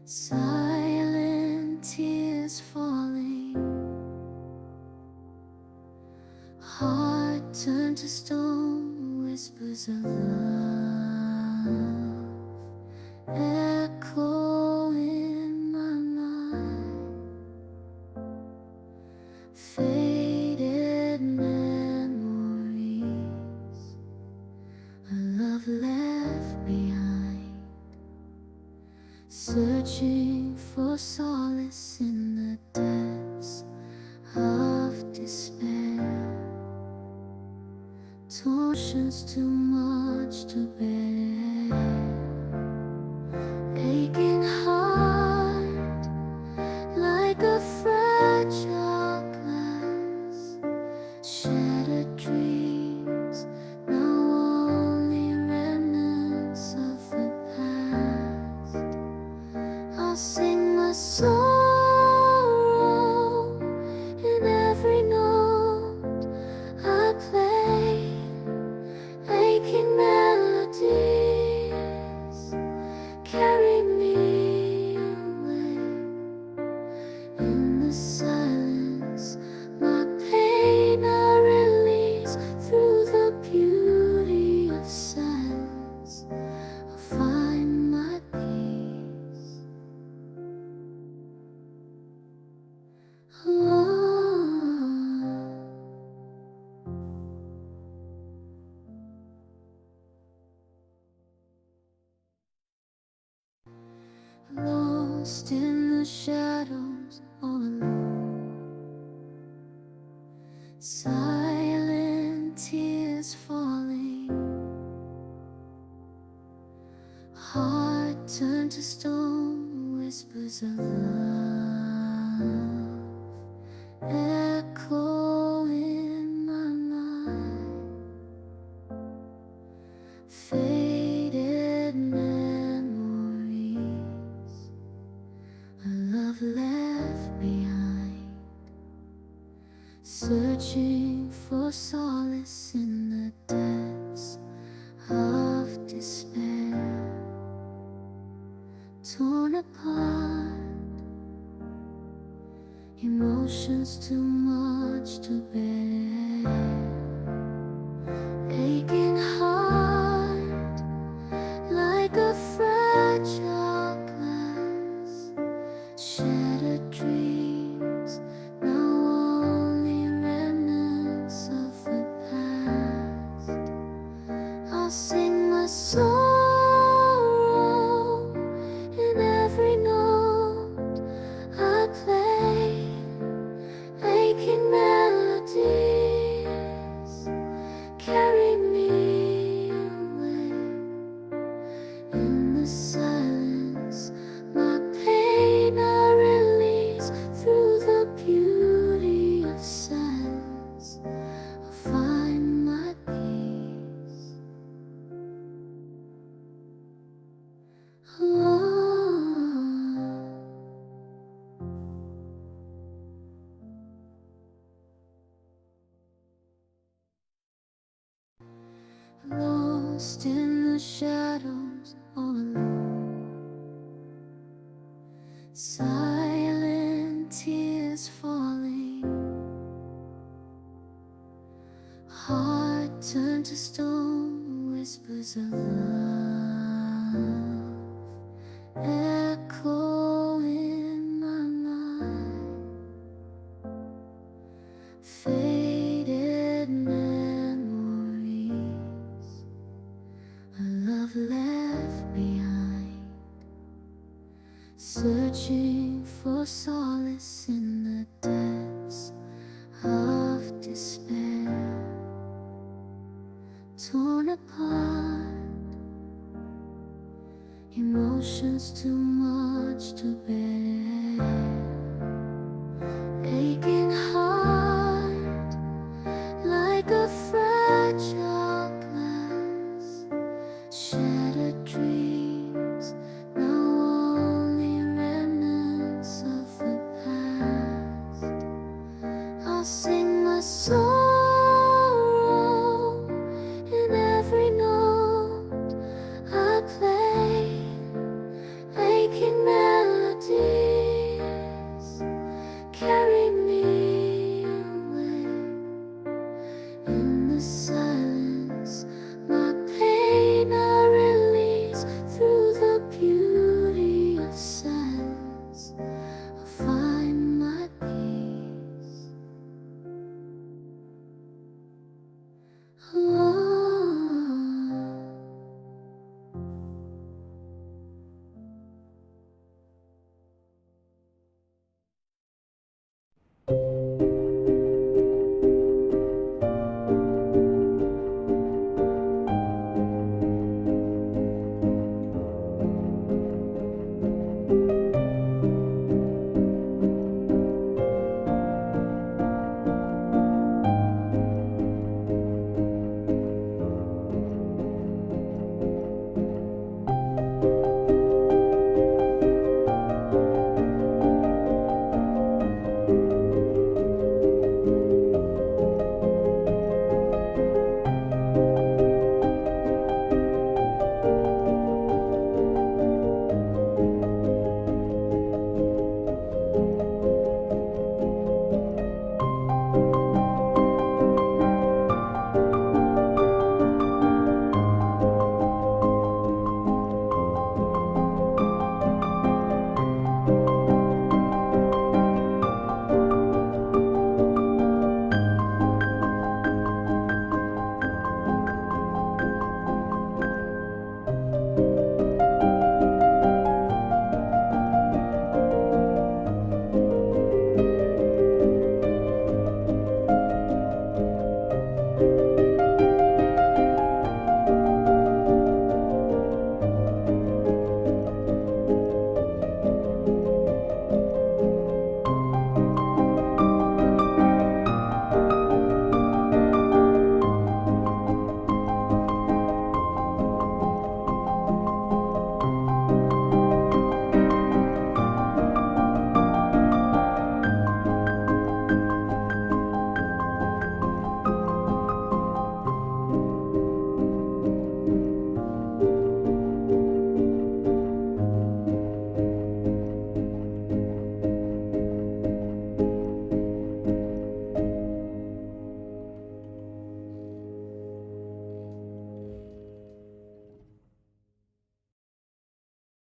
Silent tears falling, heart turned to stone, whispers of love echo in my mind. Faded memories, a love left behind, searching for solace in the depths of despair. Torsion's too much to bear. Aching heart, like a fragile glass. Shattered dreams, now only remnants of the past. I'll sing my sorrow in every note I play. Aching melodies carry me away. In the silence, my pain I release through the beauty of silence. I'll find my peace. Lost in the shadows, all alone. Silent tears falling, heart turned to stone, whispers of love echo in my mind. Faded memories, a love left behind, searching for solace in the depths of despair. Torn apart, emotions too much to bear. Aching heart, like a fragile glass. Shattered dreams, now only remnants of the past. I'll sing my sorrow in every note I play. Aching melodies carry me away. In the silence, my pain I release through the beauty of silence. I'll find my peace. Lost in the shadows, all alone. Silent tears falling, heart turned to stone, whispers of love echo in my mind. Faded memories, a love left behind, searching for solace in the dark.